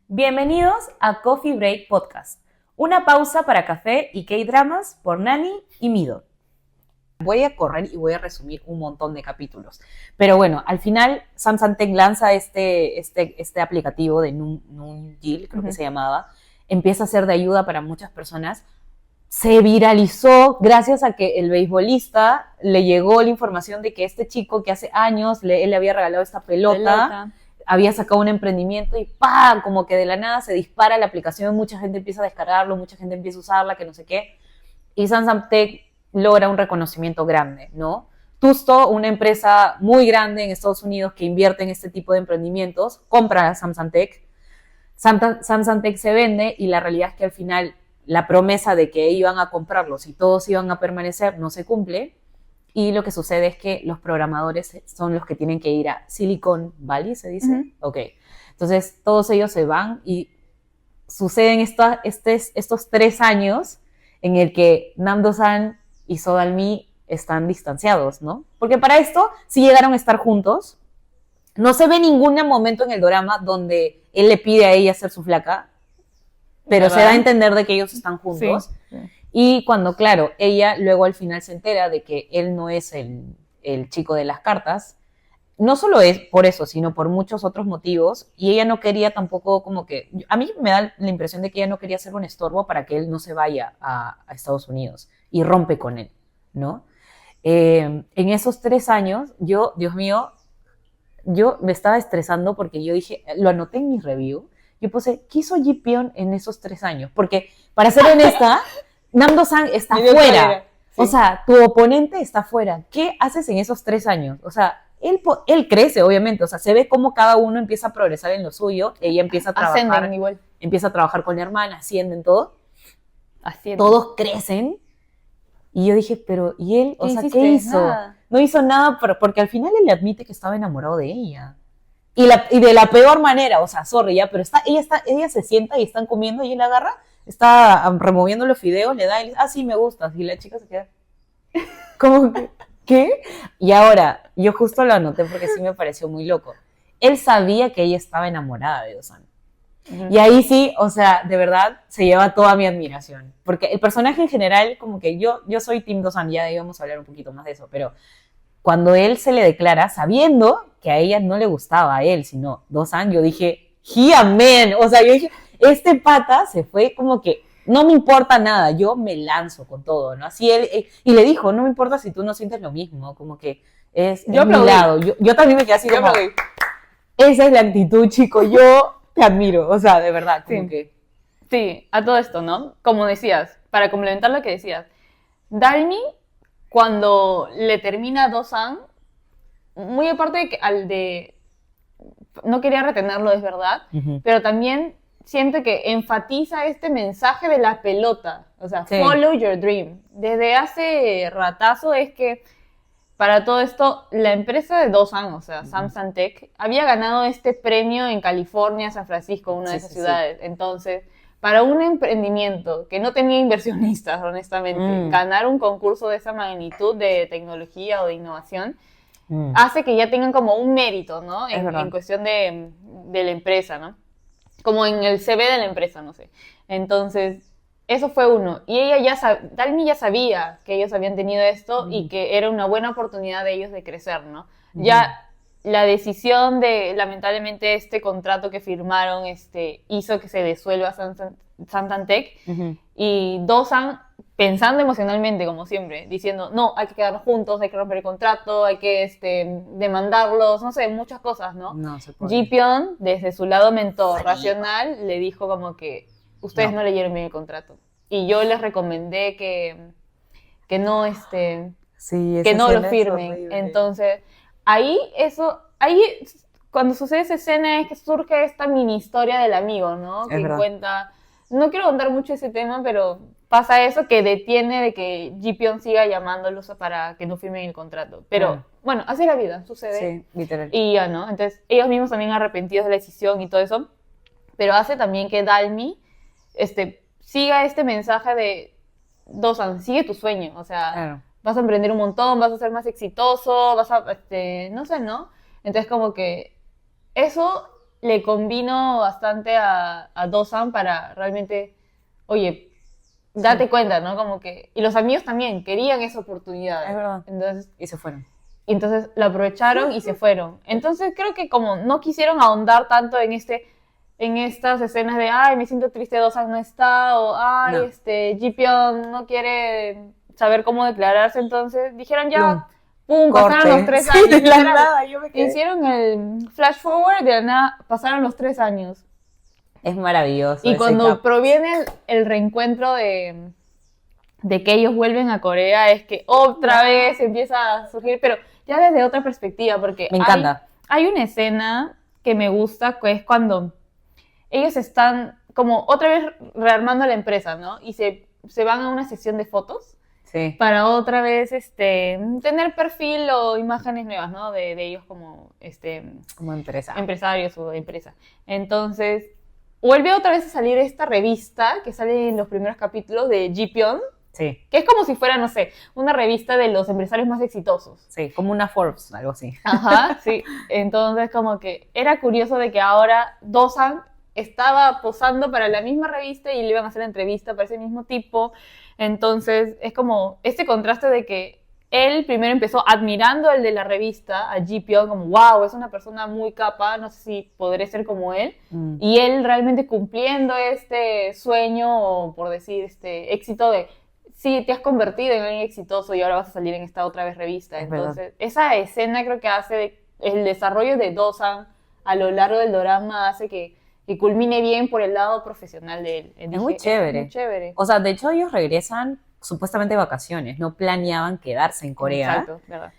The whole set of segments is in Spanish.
Bienvenidos a Coffee Break Podcast, una pausa para café y K-dramas por Nani y Mido. Voy a correr y voy a resumir un montón de capítulos. Pero bueno, al final Samsung Tech lanza este aplicativo de Noonjil, creo que se llamaba. Empieza a ser de ayuda para muchas personas. Se viralizó gracias a que el beisbolista le llegó la información de que este chico que hace años él le había regalado esta pelota, había sacado un emprendimiento y ¡pam! Como que de la nada se dispara la aplicación, mucha gente empieza a descargarlo, mucha gente empieza a usarla, que no sé qué. Y Samsung Tech logra un reconocimiento grande, ¿no? Tusto, una empresa muy grande en Estados Unidos que invierte en este tipo de emprendimientos, compra a Samsung Tech. Samsung Tech se vende y la realidad es que al final la promesa de que iban a comprarlos y todos iban a permanecer no se cumple. Y lo que sucede es que los programadores son los que tienen que ir a Silicon Valley, ¿se dice? Ok. Entonces, todos ellos se van y suceden estos 3 años en el que Namdo-san y Sodalmi están distanciados, ¿no? Porque para esto sí llegaron a estar juntos. No se ve ningún momento en el drama donde él le pide a ella ser su flaca, pero se da a entender de que ellos están juntos. Sí. Y cuando, claro, ella luego al final se entera de que él no es el chico de las cartas, no solo es por eso, sino por muchos otros motivos, y ella no quería tampoco como que, a mí me da la impresión de que ella no quería ser un estorbo para que él no se vaya a Estados Unidos y rompe con él, ¿no? En esos 3 años, Dios mío, yo me estaba estresando porque yo dije, lo anoté en mi review, yo puse, ¿qué hizo Ji Pyeon en esos 3 años? Porque, para ser honesta, Namdo-san está fuera. Sí. O sea, tu oponente está fuera. ¿Qué haces en esos 3 años? O sea, él crece, obviamente. O sea, se ve cómo cada uno empieza a progresar en lo suyo. Ella empieza a trabajar. Ascenden igual. Empieza a trabajar con la hermana, ascienden todo. Ascienden. Todos crecen. Y yo dije, pero, ¿y él? O sea, ¿qué hizo? Nada. No hizo nada porque al final él le admite que estaba enamorado de ella. Y de la peor manera, o sea, sorry, ya, pero ella se sienta y están comiendo y él agarra, está removiendo los fideos, le da y le dice, sí, me gustas. Y la chica se queda, ¿cómo que? ¿Qué? Y ahora, yo justo lo anoté porque sí me pareció muy loco. Él sabía que ella estaba enamorada de Do-san. Y ahí sí, o sea, de verdad, se lleva toda mi admiración. Porque el personaje en general, como que yo soy Team Do-san, ya íbamos a hablar un poquito más de eso, pero cuando él se le declara, sabiendo que a ella no le gustaba a él, sino Do-san, yo dije, man, o sea, yo dije, este pata se fue como que, no me importa nada, yo me lanzo con todo, ¿no? Así él, y le dijo, no me importa si tú no sientes lo mismo, como que es mi lado. Yo también me quedé así como, esa es la actitud, chico, yo te admiro, o sea, de verdad, como que. Sí, a todo esto, ¿no? Como decías, para complementar lo que decías, Dalmi, cuando le termina a Do-san, muy aparte de que no quería retenerlo, es verdad, pero también siente que enfatiza este mensaje de la pelota, o sea, follow your dream. Desde hace ratazo es que para todo esto, la empresa de Do-san, o sea, Samsung Tech, había ganado este premio en California, San Francisco, una de esas ciudades. Entonces, para un emprendimiento que no tenía inversionistas, honestamente, ganar un concurso de esa magnitud de tecnología o de innovación, hace que ya tengan como un mérito, ¿no? En cuestión de la empresa, ¿no? Como en el CV de la empresa, no sé. Entonces, eso fue uno. Y Dalmi ya sabía que ellos habían tenido esto y que era una buena oportunidad de ellos de crecer, ¿no? Ya la decisión de, lamentablemente, este contrato que firmaron hizo que se disuelva Samsung Tech. Y Do-san, pensando emocionalmente, como siempre, diciendo, no, hay que quedarnos juntos, hay que romper el contrato, hay que demandarlos, no sé, muchas cosas, ¿no? No se puede. Ji Pyeon, desde su lado mentor racional, le dijo como que ustedes no leyeron bien el contrato. Y yo les recomendé que no, que no lo firmen. Entonces, ahí, cuando sucede esa escena es que surge esta mini historia del amigo, ¿no? Que cuenta, no quiero contar mucho ese tema, pero pasa eso que detiene de que Ji Pyeon siga llamándolos para que no firmen el contrato. Pero, bueno, así es la vida, sucede. Sí, literal. Y ya, ¿no? Entonces, ellos mismos también arrepentidos de la decisión y todo eso, pero hace también que Dalmi siga este mensaje de Do-san, sigue tu sueño, o sea, vas a emprender un montón, vas a ser más exitoso, vas a, no sé, ¿no? Entonces como que eso le convino bastante a Do-san para realmente, oye, date cuenta, ¿no? Como que... Y los amigos también querían esa oportunidad. Es verdad. Entonces, Y se fueron. y entonces la aprovecharon y se fueron. Entonces creo que como no quisieron ahondar tanto en estas escenas de ay, me siento triste, Do-san no está, o ay, No. Ji-pyeon no quiere saber cómo declararse, entonces dijeron ya, Plum. pum, pasaron Corte. los 3 Sí, años. de la literal. nada, yo me quedé. Hicieron el flash forward, de la nada pasaron los 3 años. Es maravilloso. Y ese cuando proviene el reencuentro de que ellos vuelven a Corea, es que otra vez empieza a surgir, pero ya desde otra perspectiva, porque Me encanta. hay una escena que me gusta, que es cuando ellos están como otra vez rearmando la empresa, ¿no? Y se van a una sesión de fotos Sí. para otra vez tener perfil o imágenes nuevas, ¿no? De ellos como Como empresa. empresarios o empresa. Entonces, vuelve otra vez a salir esta revista que sale en los primeros capítulos de Ji-pyeon, Sí. que es como si fuera, no sé, una revista de los empresarios más exitosos. Sí, como una Forbes, algo así. Ajá, sí. Entonces, como que era curioso de que ahora Do-san estaba posando para la misma revista y le iban a hacer la entrevista para ese mismo tipo. Entonces, es como este contraste de que él primero empezó admirando al de la revista, a Ji-pyeon, como wow, es una persona muy capa, no sé si podré ser como él. Y él realmente cumpliendo este sueño, o por decir, este éxito de sí, te has convertido en alguien exitoso y ahora vas a salir en esta otra vez revista. Es Entonces, verdad. esa escena creo que hace el desarrollo de Do-san a lo largo del drama hace que culmine bien por el lado profesional de él. Es muy chévere. Es muy chévere. O sea, de hecho ellos regresan supuestamente de vacaciones, no planeaban quedarse en Corea. Exacto, verdad.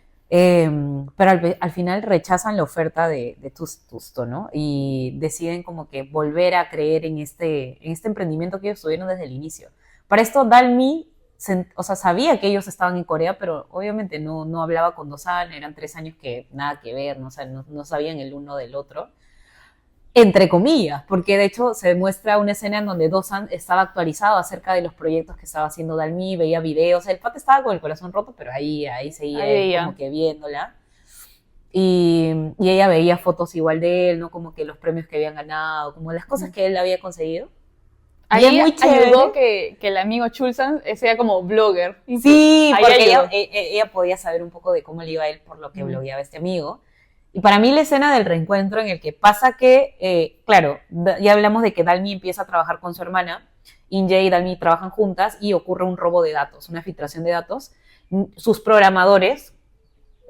Pero al final rechazan la oferta de Tusto, ¿no? Y deciden como que volver a creer en este emprendimiento que ellos tuvieron desde el inicio. Para esto, Dalmi, o sea, sabía que ellos estaban en Corea, pero obviamente no hablaba con Do-san, eran 3 años que nada que ver, ¿no? O sea, no sabían el uno del otro. Entre comillas, porque de hecho se muestra una escena en donde Do-san estaba actualizado acerca de los proyectos que estaba haciendo Dalmi, veía videos, el pata estaba con el corazón roto, pero ahí seguía Ahí como que viéndola. Y ella veía fotos igual de él, ¿no? Como que los premios que habían ganado, como las cosas que él había conseguido. Ahí Y es muy chévere. ayudó que el amigo Chulsan sea como blogger. Sí, Ahí porque ayudó. ella podía saber un poco de cómo le iba a él por lo que blogueaba este amigo. Y para mí la escena del reencuentro en el que pasa que, claro, ya hablamos de que Dalmi empieza a trabajar con su hermana, Inje y Dalmi trabajan juntas y ocurre un robo de datos, una filtración de datos. Sus programadores,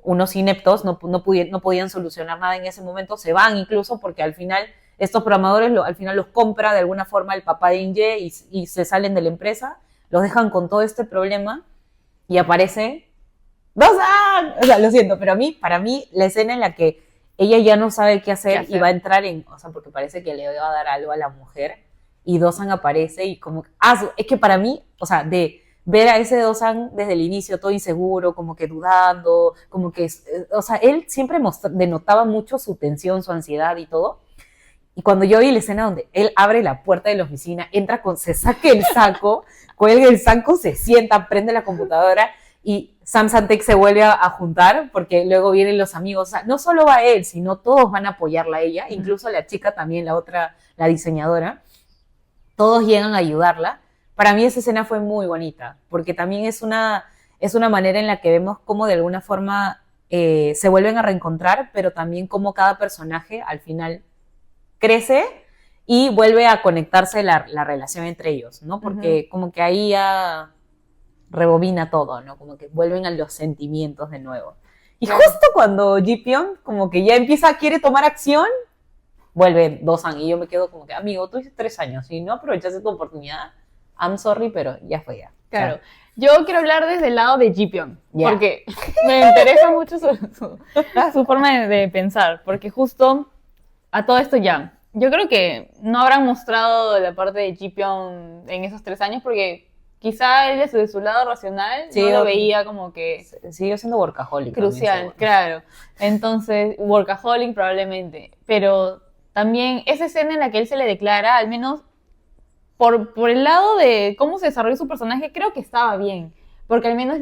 unos ineptos, no podían solucionar nada en ese momento, se van incluso porque al final estos programadores al final los compra de alguna forma el papá de Inje y se salen de la empresa, los dejan con todo este problema y aparece ¡Do-san! O sea, lo siento, pero para mí, la escena en la que ella ya no sabe qué hacer y va a entrar o sea, porque parece que le va a dar algo a la mujer, y Do-san aparece y como, es que para mí, o sea, de ver a ese Do-san desde el inicio todo inseguro, como que dudando, como que, o sea, él siempre denotaba mucho su tensión, su ansiedad y todo. Y cuando yo vi la escena donde él abre la puerta de la oficina, se saca el saco, cuelga el saco, se sienta, prende la computadora y Sam Santek se vuelve a juntar porque luego vienen los amigos. O sea, no solo va él, sino todos van a apoyarla a ella, incluso la chica también, la diseñadora. Todos llegan a ayudarla. Para mí esa escena fue muy bonita porque también es una manera en la que vemos cómo de alguna forma se vuelven a reencontrar, pero también cómo cada personaje al final crece y vuelve a conectarse la relación entre ellos, ¿no? Porque como que ahí ya rebobina todo, ¿no? Como que vuelven a los sentimientos de nuevo. Y justo cuando Ji-pyeon como que ya quiere tomar acción, vuelve Do-san y yo me quedo como que, amigo, tú hiciste 3 años y no aprovechaste tu oportunidad, I'm sorry, pero ya fue ya. Claro. O sea, yo quiero hablar desde el lado de Ji-pyeon, Yeah. porque me interesa mucho su forma de pensar, porque justo a todo esto ya, yo creo que no habrán mostrado la parte de Ji-pyeon en esos 3 años, porque quizá él desde su lado racional Sí, no lo veía como que siguió siendo workaholic. crucial, también, claro. Entonces, workaholic probablemente, pero también esa escena en la que él se le declara, al menos por el lado de cómo se desarrolló su personaje, creo que estaba bien, porque al menos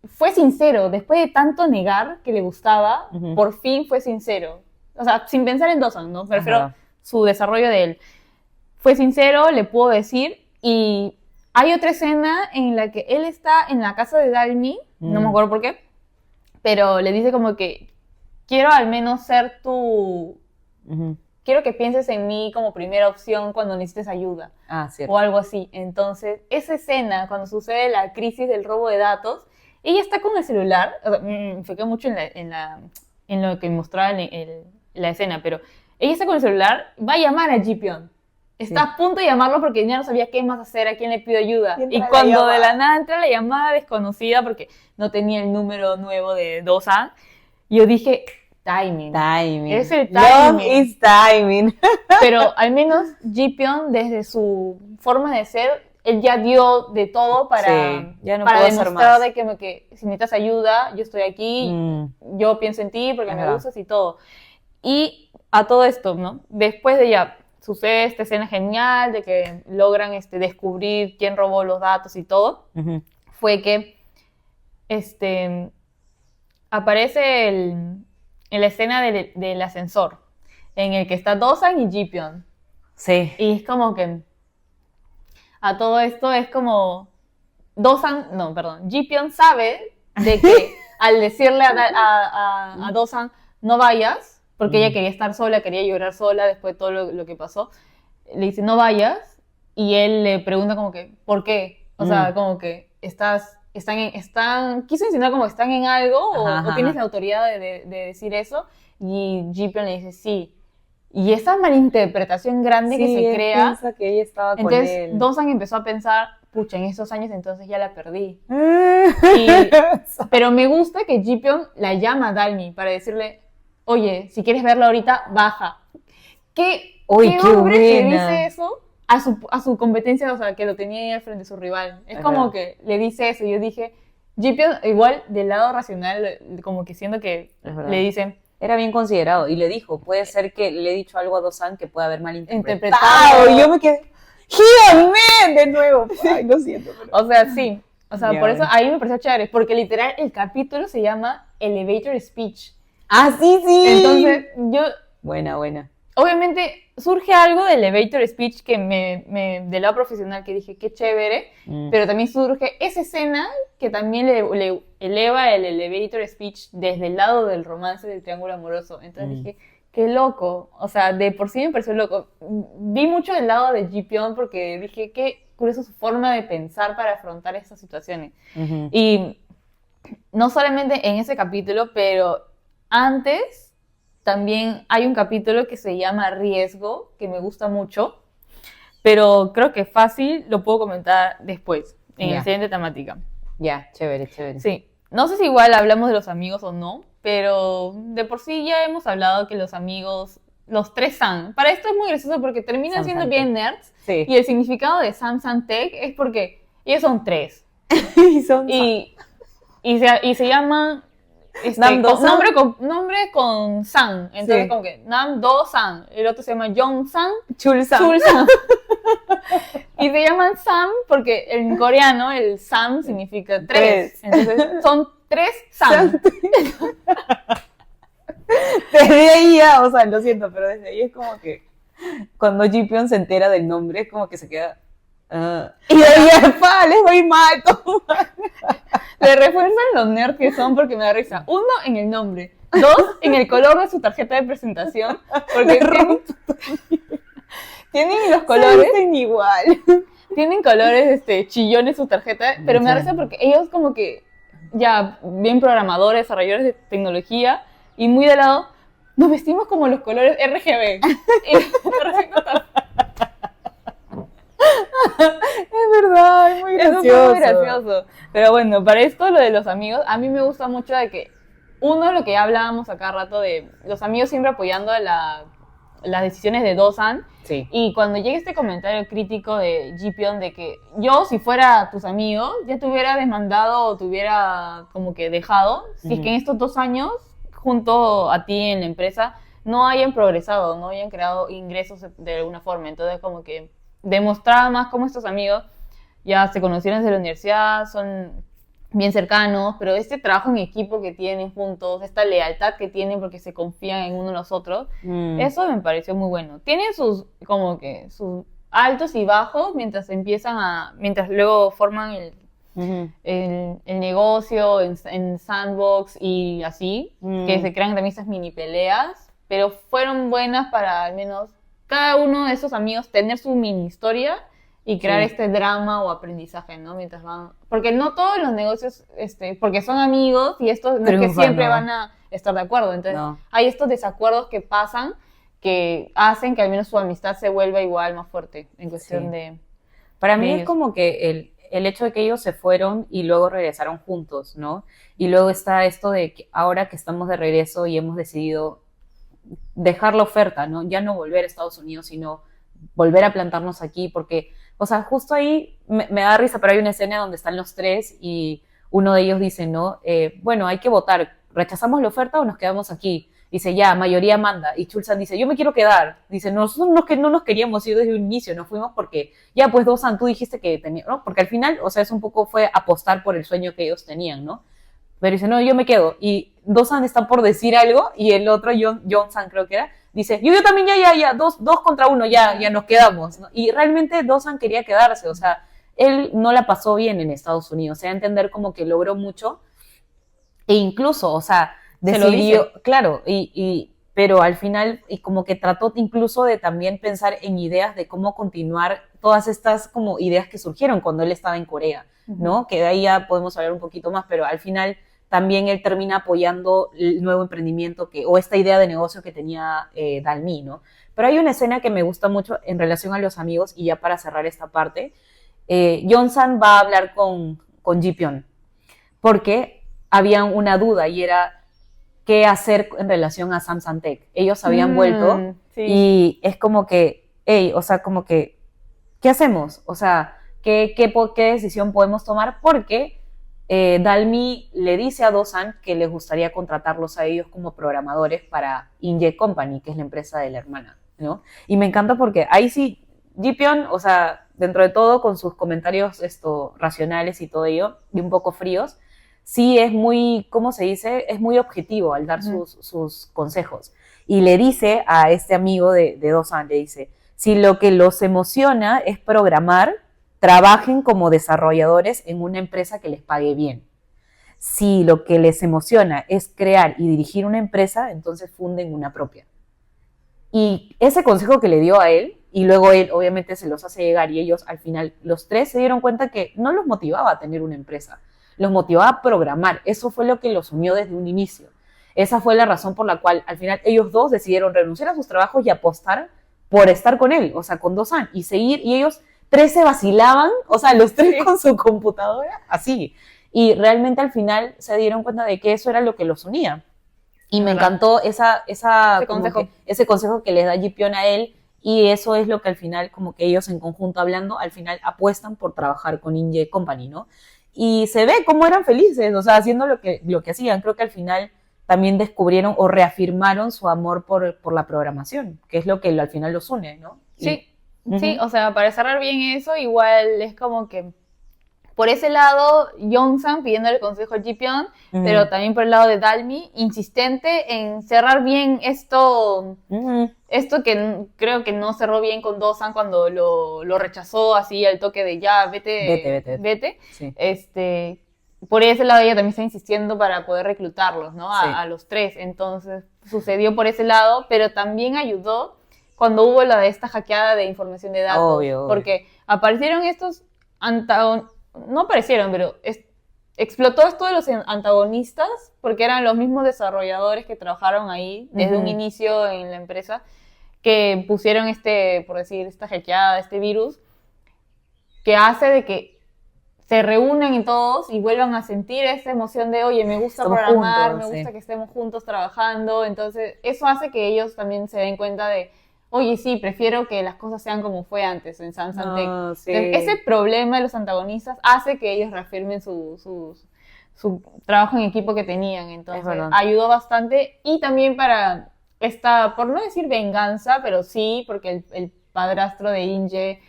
fue sincero, después de tanto negar que le gustaba, por fin fue sincero. o sea, sin pensar en Dosan, ¿no? Prefiero Ajá. su desarrollo de él. Fue sincero, le puedo decir, y hay otra escena en la que él está en la casa de Dalmi, no me acuerdo por qué, pero le dice como que quiero al menos ser tu... Ujú. Quiero que pienses en mí como primera opción cuando necesites ayuda. Ah, cierto. O algo así. Entonces, esa escena, cuando sucede la crisis del robo de datos, ella está con el celular, o sea, me enfoqué mucho en lo que mostraba la escena, pero ella está con el celular, va a llamar a Ji-Pyun. Está Sí. a punto de llamarlo porque ya no sabía qué más hacer, a quién le pido ayuda. Y entra Y la cuando de llamada. la nada entra la llamada desconocida porque no tenía el número nuevo de Dosan, yo dije, timing. Timing. Es el Love timing. is timing. Pero al menos Ji-Pyun, desde su forma de ser, él ya dio de todo para, Sí, ya no para puedo hacer demostrar más. de que si necesitas ayuda, yo estoy aquí, yo pienso en ti porque me Ajá. gustas y todo. Y a todo esto, ¿no? Después de ya sucede esta escena genial de que logran descubrir quién robó los datos y todo, Ujú. fue que aparece en la escena del ascensor, en el que está Dosan y Ji-Pyun. Sí. Y es como que a todo esto es como Ji-Pyun sabe de que al decirle a Dosan no vayas, porque ella quería estar sola, quería llorar sola después de todo lo que pasó, le dice no vayas y él le pregunta como que ¿por qué? O sea, como que quiso insinuar como que están en algo Ajá, o tienes ajá. la autoridad de decir eso y Ji-Pyun le dice sí. Y esa malinterpretación grande que Sí, se él crea, piensa que ella estaba con entonces él. Dosan empezó a pensar, pucha, en estos años entonces ya la perdí. Y... Pero me gusta que Ji-Pyun la llama a Dalmi para decirle, oye, si quieres verla ahorita, baja. Uy, ¿Qué qué hombre que buena. dice eso a su competencia, o sea, que lo tenía ahí al frente de su rival? Es Es como verdad. que le dice eso. Yo dije, Ji-Pyun, igual del lado racional, como que siento que Es verdad. le dicen, Era bien considerado y le dijo, puede ser que le he dicho algo a Dosan que pueda haber malinterpretado. Interpretado. Y yo me quedé, ¡Here, man! De nuevo. Ay, lo siento. Pero... o sea, sí. O sea, Ya, por eso bueno. ahí me pareció chévere, porque literal el capítulo se llama Elevator Speech. ¡Ah, sí, sí! Entonces, yo, Buena, buena. obviamente, surge algo del Elevator Speech que del lado profesional que dije, qué chévere, pero también surge esa escena que también le eleva el Elevator Speech desde el lado del romance del triángulo amoroso. Entonces dije, qué loco. O sea, de por sí me pareció loco. Vi mucho del lado de Ji-Pyun porque dije, qué curioso su forma de pensar para afrontar estas situaciones. Ujú. Y no solamente en ese capítulo, pero antes también hay un capítulo que se llama Riesgo, que me gusta mucho, pero creo que fácil lo puedo comentar después, en Ya. la siguiente temática. Ya, chévere, chévere. Sí, no sé si igual hablamos de los amigos o no, pero de por sí ya hemos hablado que los amigos, los tres Sam, para esto es muy gracioso porque terminan Sam siendo Sam bien nerds, Sí. y el significado de Sam Sam Tech es porque ellos son tres. Y son... Y se llaman Nam Do San. nombre con San. Entonces, Sí. como que Nam Do San. El otro se llama Jong San, Chul San. Chul San. Y se llaman Sam porque en coreano el Sam significa tres. Tres. Entonces, son tres Sam. Desde ahí ya, o sea, lo siento, pero desde ahí es como que cuando Ji-Pyun se entera del nombre, es como que se queda... y de ahí ya, les voy mal, todo mal. Le refuerzan los nerds que son porque me da risa. Uno, en el nombre. Dos, en el color de su tarjeta de presentación. Porque tienen los colores. Se igual. Tienen colores chillones su tarjeta, pero me da risa porque ellos como que ya bien programadores, desarrolladores de tecnología y muy de lado nos vestimos como los colores RGB. Y me resulta tan- Es verdad, es muy Eso gracioso. fue muy gracioso. Pero bueno, para esto lo de los amigos, a mí me gusta mucho de que uno, lo que ya hablábamos acá rato de los amigos siempre apoyando las decisiones de Dosan. Sí. Y cuando llega este comentario crítico de Ji-Pyun de que yo, si fuera tus amigos, ya te hubiera demandado o te hubiera como que dejado, si es que en estos 2 años, junto a ti en la empresa, no hayan progresado, no hayan creado ingresos de alguna forma. Entonces, como que demostraba más cómo estos amigos ya se conocieron desde la universidad, son bien cercanos, pero este trabajo en equipo que tienen juntos, esta lealtad que tienen porque se confían en uno en los otros, eso me pareció muy bueno. Tienen sus, como que, sus altos y bajos mientras luego forman el negocio en Sandbox y así, que se crean también estas mini peleas, pero fueron buenas para al menos cada uno de esos amigos tener su mini historia y crear este drama o aprendizaje, ¿no? Mientras van... Porque no todos los negocios, porque son amigos y estos no es que siempre van a estar de acuerdo. Entonces, hay estos desacuerdos que pasan que hacen que al menos su amistad se vuelva igual más fuerte en cuestión de... Para mí es como que el hecho de que ellos se fueron y luego regresaron juntos, ¿no? Y luego está esto de que ahora que estamos de regreso y hemos decidido dejar la oferta, ¿no? Ya no volver a Estados Unidos, sino volver a plantarnos aquí, porque, o sea, justo ahí me da risa, pero hay una escena donde están los tres y uno de ellos dice, ¿no? Bueno, hay que votar, ¿rechazamos la oferta o nos quedamos aquí? Dice, ya, mayoría manda. Y Chulsan dice, yo me quiero quedar. Dice, nosotros no nos queríamos ir desde un inicio, nos fuimos porque, ya, pues, Dosan, tú dijiste que tenía, ¿no? Porque al final, o sea, es un poco fue apostar por el sueño que ellos tenían, ¿no? Pero dice, no, yo me quedo. Y Dosan está por decir algo y el otro, Johnson creo que era, dice, yo también ya, dos contra uno, ya nos quedamos, ¿no? Y realmente Dosan quería quedarse, o sea, él no la pasó bien en Estados Unidos, o sea, entender como que logró mucho e incluso, o sea, decidió, claro, pero al final, y como que trató incluso de también pensar en ideas de cómo continuar todas estas como ideas que surgieron cuando él estaba en Corea, ¿no? Que de ahí ya podemos hablar un poquito más, pero al final también él termina apoyando el nuevo emprendimiento o esta idea de negocio que tenía Dalmi, ¿no? Pero hay una escena que me gusta mucho en relación a los amigos, y ya para cerrar esta parte, Johnson va a hablar con Ji-Pyeon, porque había una duda y era qué hacer en relación a Samsung Tech. Ellos habían vuelto y es como que, o sea, como que, ¿qué hacemos? O sea, ¿qué decisión podemos tomar? Porque Dalmi le dice a Dosan que les gustaría contratarlos a ellos como programadores para Inje Company, que es la empresa de la hermana, ¿no? Y me encanta porque ahí sí, Ji-Pyeon, o sea, dentro de todo, con sus comentarios racionales y todo ello, y un poco fríos, sí es muy, ¿cómo se dice? Es muy objetivo al dar sus consejos. Y le dice a este amigo de Dosan, le dice, si lo que los emociona es programar, trabajen como desarrolladores en una empresa que les pague bien. Si lo que les emociona es crear y dirigir una empresa, entonces funden una propia. Y ese consejo que le dio a él, y luego él obviamente se los hace llegar, y ellos al final, los tres se dieron cuenta que no los motivaba a tener una empresa, los motivaba a programar. Eso fue lo que los unió desde un inicio. Esa fue la razón por la cual al final ellos dos decidieron renunciar a sus trabajos y apostar por estar con él, o sea, con Dosan, y seguir, y ellos tres se vacilaban, o sea, los tres con su computadora, así. Y realmente al final se dieron cuenta de que eso era lo que los unía. Y me encantó ese consejo que les da Ji-Pyeon a él, y eso es lo que al final, como que ellos en conjunto hablando, al final apuestan por trabajar con Inje Company, ¿no? Y se ve cómo eran felices, o sea, haciendo lo que hacían. Creo que al final también descubrieron o reafirmaron su amor por la programación, que es lo que al final los une, ¿no? Sí, sí, o sea, para cerrar bien eso, igual es como que por ese lado, Yongsang pidiendo el consejo a Ji-Pyeon, pero también por el lado de Dalmi, insistente en cerrar bien esto que creo que no cerró bien con Dosan cuando lo rechazó así al toque de ya, vete. Sí. Por ese lado ella también está insistiendo para poder reclutarlos, ¿no? A los tres. Entonces sucedió por ese lado, pero también ayudó cuando hubo esta hackeada de información de datos. Obvio. Porque aparecieron estos no aparecieron, pero explotó esto de los antagonistas, porque eran los mismos desarrolladores que trabajaron ahí desde un inicio en la empresa, que pusieron por decir, esta hackeada, este virus, que hace de que se reúnan todos y vuelvan a sentir esa emoción de, oye, me gusta estamos programar, juntos, me gusta que estemos juntos trabajando. Entonces, eso hace que ellos también se den cuenta de, oye, sí, prefiero que las cosas sean como fue antes en Samsung Tech. Sí. Entonces, ese problema de los antagonistas hace que ellos reafirmen su trabajo en equipo que tenían. Entonces, ayudó bastante. Y también para por no decir venganza, pero sí, porque el padrastro de Inje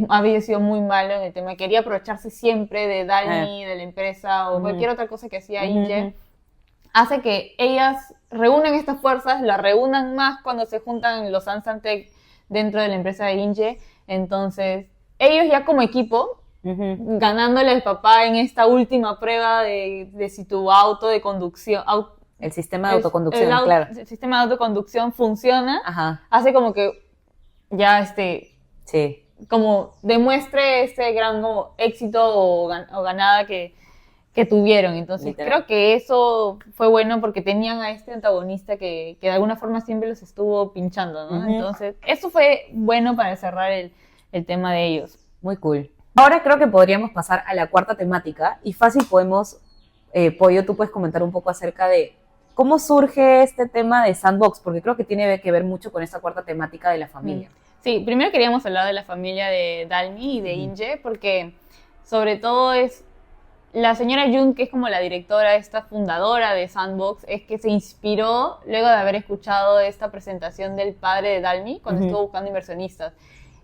había sido muy malo en el tema, quería aprovecharse siempre de Dalmi, de la empresa o cualquier otra cosa que hacía Inge, hace que ellas reúnan estas fuerzas, las reúnan más cuando se juntan los Sansantec dentro de la empresa de Inge. Entonces, ellos ya como equipo, ganándole al papá en esta última prueba de si tu auto de conducción... el sistema de autoconducción, claro. El sistema de autoconducción funciona, hace como que ya sí, como demuestre este gran como, éxito o ganada que tuvieron. Entonces literal. creo que eso fue bueno porque tenían a este antagonista que de alguna forma siempre los estuvo pinchando, ¿no? Entonces eso fue bueno para cerrar el tema de ellos. Muy cool. Ahora creo que podríamos pasar a la cuarta temática y fácil podemos, Pollo, tú puedes comentar un poco acerca de cómo surge este tema de Sandbox, porque creo que tiene que ver mucho con esta cuarta temática de la familia. Sí, primero queríamos hablar de la familia de Dalmi y de Inge, porque sobre todo es la señora Jung, que es como la directora, esta fundadora de Sandbox, es que se inspiró luego de haber escuchado esta presentación del padre de Dalmi cuando estuvo buscando inversionistas.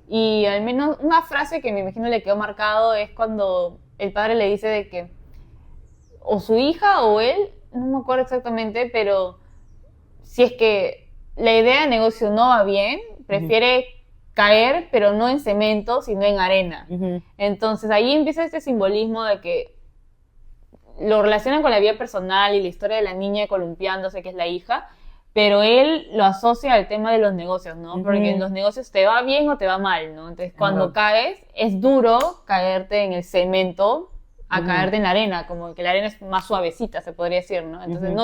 Y al menos una frase que me imagino le quedó marcado es cuando el padre le dice de que o su hija o él, no me acuerdo exactamente, pero si es que la idea de negocio no va bien, prefiere caer, pero no en cemento, sino en arena. Entonces ahí empieza este simbolismo de que lo relacionan con la vida personal y la historia de la niña columpiándose, que es la hija, pero él lo asocia al tema de los negocios, ¿no? Porque en los negocios te va bien o te va mal, ¿no? Entonces cuando caes, es duro caerte en el cemento a caerte en la arena, como que la arena es más suavecita, se podría decir, ¿no? Entonces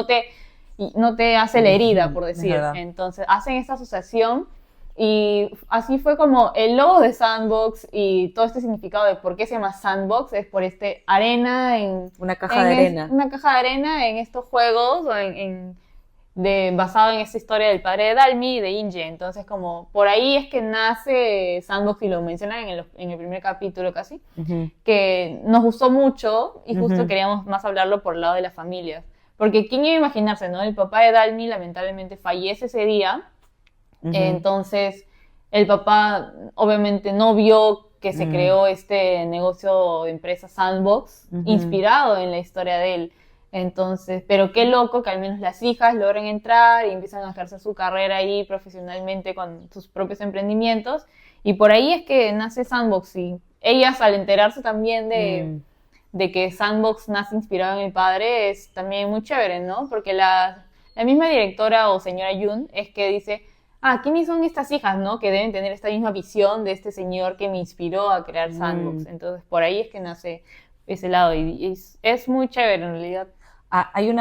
no te hace la herida, por decir. Entonces hacen esta asociación y así fue como el logo de Sandbox y todo este significado de por qué se llama Sandbox es por arena una caja de arena. Una caja de arena en estos juegos basado en esta historia del padre de Dalmi y de Inge. Entonces como por ahí es que nace Sandbox y lo mencionan en el primer capítulo casi, que nos gustó mucho y justo queríamos más hablarlo por el lado de las familias. Porque quién iba a imaginarse, ¿no? El papá de Dalmi lamentablemente fallece ese día. Entonces el papá obviamente no vio que se creó este negocio de empresa Sandbox inspirado en la historia de él. Entonces, pero qué loco que al menos las hijas logren entrar y empiezan a ejercer su carrera ahí profesionalmente con sus propios emprendimientos. Y por ahí es que nace Sandbox. Y ellas, al enterarse también de que Sandbox nace inspirado en el padre, es también muy chévere, ¿no? Porque la misma directora o señora Yun es que dice, ¿quiénes son estas hijas, no? Que deben tener esta misma visión de este señor que me inspiró a crear Sandbox. Entonces, por ahí es que nace ese lado. Y es muy chévere, en realidad. Hay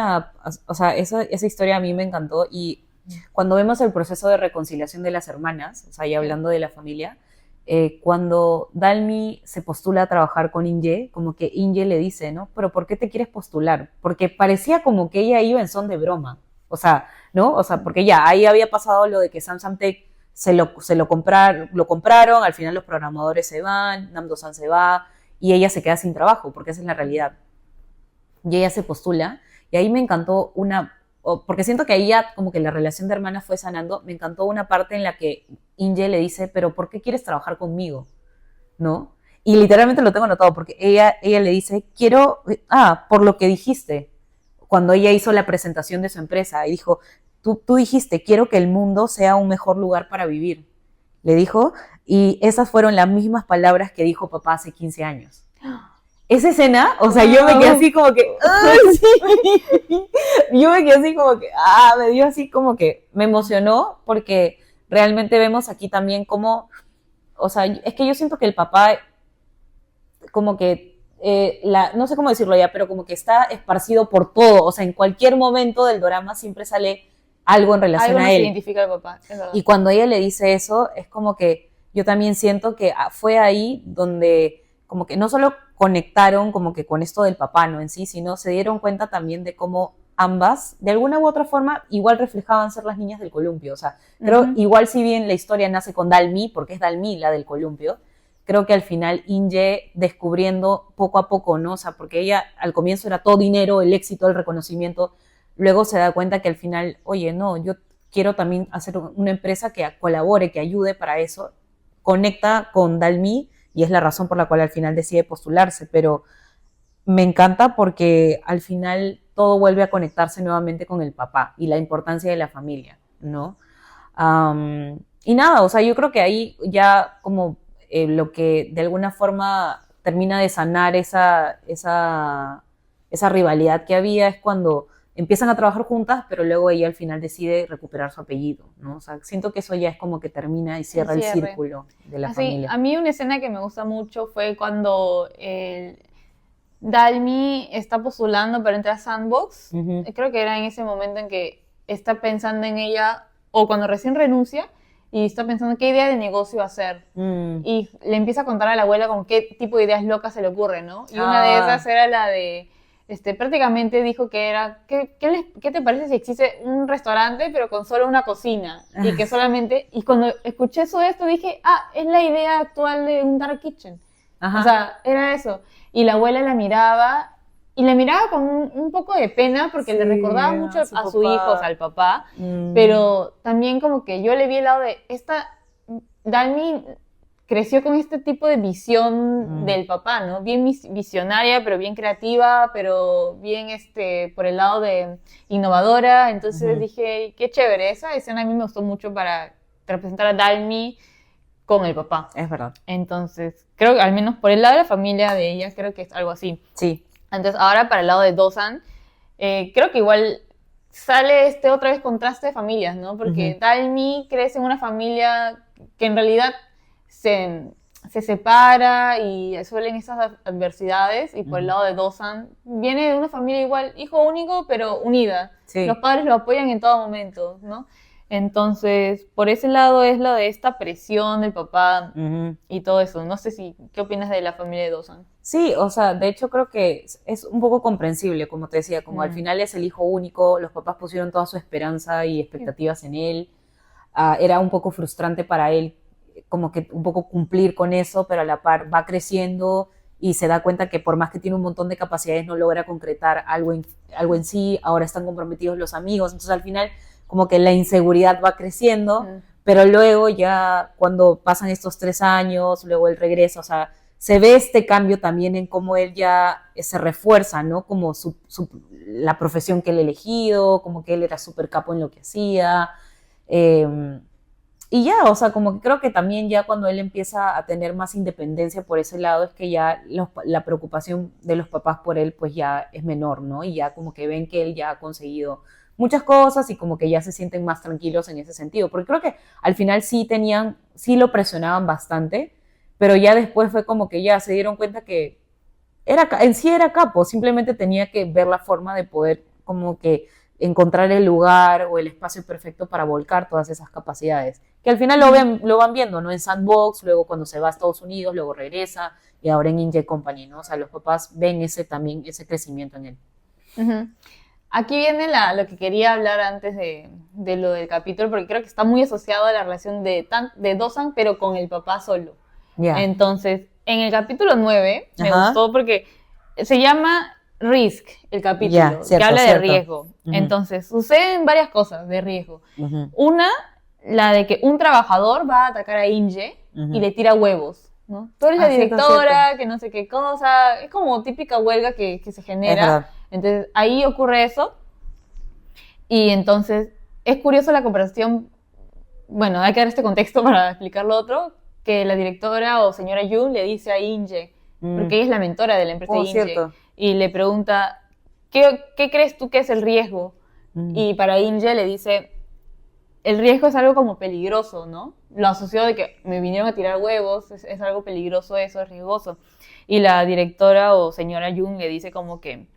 esa historia a mí me encantó y cuando vemos el proceso de reconciliación de las hermanas, o sea, y hablando de la familia, cuando Dalmi se postula a trabajar con Inge, como que Inge le dice, ¿no? ¿Pero por qué te quieres postular? Porque parecía como que ella iba en son de broma, o sea, ¿no? O sea, porque ya ahí había pasado lo de que Samsung se lo compraron, al final los programadores se van, Nam-Do-san se va y ella se queda sin trabajo, porque esa es la realidad. Y ella se postula, y ahí me encantó porque siento que ahí ya como que la relación de hermanas fue sanando, me encantó una parte en la que Inge le dice, pero ¿por qué quieres trabajar conmigo? ¿No? Y literalmente lo tengo anotado, porque ella le dice, por lo que dijiste, cuando ella hizo la presentación de su empresa, y dijo, tú dijiste, quiero que el mundo sea un mejor lugar para vivir, le dijo, y esas fueron las mismas palabras que dijo papá hace 15 años. Esa escena, o sea, yo me quedé así como que, sí. Yo me quedé así como que, me dio así como que, me emocionó porque realmente vemos aquí también cómo, o sea, es que yo siento que el papá, como que, no sé cómo decirlo ya, pero como que está esparcido por todo, o sea, en cualquier momento del drama siempre sale algo en relación a él. Se identifica al papá, es verdad. Y cuando ella le dice eso, es como que yo también siento que fue ahí donde como que no solo conectaron como que con esto del papá, ¿no? En sí, sino se dieron cuenta también de cómo ambas, de alguna u otra forma, igual reflejaban ser las niñas del columpio. O sea, creo igual si bien la historia nace con Dalmi, porque es Dalmi la del columpio, creo que al final Inge descubriendo poco a poco, ¿no? O sea, porque ella al comienzo era todo dinero, el éxito, el reconocimiento, luego se da cuenta que al final, oye, no, yo quiero también hacer una empresa que colabore, que ayude para eso, conecta con Dalmi y es la razón por la cual al final decide postularse, pero me encanta porque al final todo vuelve a conectarse nuevamente con el papá y la importancia de la familia, ¿no? Y nada, o sea, yo creo que ahí ya como lo que de alguna forma termina de sanar esa rivalidad que había es cuando empiezan a trabajar juntas, pero luego ella al final decide recuperar su apellido, ¿no? O sea, siento que eso ya es como que termina y cierra el círculo de la familia. A mí una escena que me gusta mucho fue cuando Dalmi está postulando para entrar a Sandbox. Creo que era en ese momento en que está pensando en ella, o cuando recién renuncia, y está pensando qué idea de negocio hacer. Y le empieza a contar a la abuela con qué tipo de ideas locas se le ocurre, ¿no? Y una de esas era la de... prácticamente dijo que era, ¿qué te parece si existe un restaurante pero con solo una cocina? Y que solamente, y cuando escuché esto dije, es la idea actual de un dark kitchen. Ajá. O sea, era eso. Y la abuela la miraba, y la miraba con un poco de pena porque le recordaba mucho a su hijo, o sea, al papá, pero también como que yo le vi el lado de Dalmi creció con este tipo de visión del papá, ¿no? Bien visionaria, pero bien creativa, pero bien por el lado de innovadora. Entonces dije, qué chévere. Esa escena a mí me gustó mucho para representar a Dalmi con el papá. Es verdad. Entonces, creo que al menos por el lado de la familia de ella, creo que es algo así. Sí. Entonces, ahora para el lado de Dosan, creo que igual sale otra vez contraste de familias, ¿no? Porque Dalmi crece en una familia que en realidad se separa y suelen esas adversidades, y por el lado de Dosan viene de una familia igual, hijo único pero unida. Sí. Los padres lo apoyan en todo momento, ¿no? Entonces, por ese lado es lo de esta presión del papá y todo eso. No sé qué opinas de la familia de Dosan. Sí, o sea, de hecho creo que es un poco comprensible, como te decía, como al final es el hijo único, los papás pusieron toda su esperanza y expectativas en él. Era un poco frustrante para él como que un poco cumplir con eso, pero a la par va creciendo y se da cuenta que por más que tiene un montón de capacidades no logra concretar algo en sí. Ahora están comprometidos los amigos, entonces al final como que la inseguridad va creciendo, pero luego ya cuando pasan estos 3 años, luego él regresa, o sea, se ve este cambio también en cómo él ya se refuerza, ¿no? Como la profesión que él ha elegido, como que él era súper capo en lo que hacía. Y ya, o sea, como que creo que también ya cuando él empieza a tener más independencia por ese lado es que ya la preocupación de los papás por él pues ya es menor, ¿no? Y ya como que ven que él ya ha conseguido muchas cosas y como que ya se sienten más tranquilos en ese sentido. Porque creo que al final sí lo presionaban bastante, pero ya después fue como que ya se dieron cuenta que en sí era capo, simplemente tenía que ver la forma de poder como que encontrar el lugar o el espacio perfecto para volcar todas esas capacidades, que al final lo van viendo, ¿no? En Sandbox, luego cuando se va a Estados Unidos, luego regresa, y ahora en Inge Company, ¿no? O sea, los papás ven también ese crecimiento en él. Aquí viene lo que quería hablar antes de lo del capítulo, porque creo que está muy asociado a la relación de Dosan, pero con el papá solo. Yeah. Entonces, en el capítulo 9, me gustó porque se llama Risk, el capítulo, que habla de riesgo. Entonces, suceden varias cosas de riesgo. Una, la de que un trabajador va a atacar a Inge y le tira huevos, ¿no? Tú eres la directora, que no sé qué cosa, es como típica huelga que se genera. Entonces, ahí ocurre eso. Y entonces, es curioso la conversación. Bueno, hay que dar este contexto para explicar lo otro, que la directora o señora Yoon le dice a Inge, porque ella es la mentora de la empresa de Inge, cierto. Y le pregunta, ¿qué crees tú que es el riesgo? Y para Inge le dice, el riesgo es algo como peligroso, ¿no? Lo asoció de que me vinieron a tirar huevos, es algo peligroso eso, es riesgoso. Y la directora o señora Yoon le dice como que,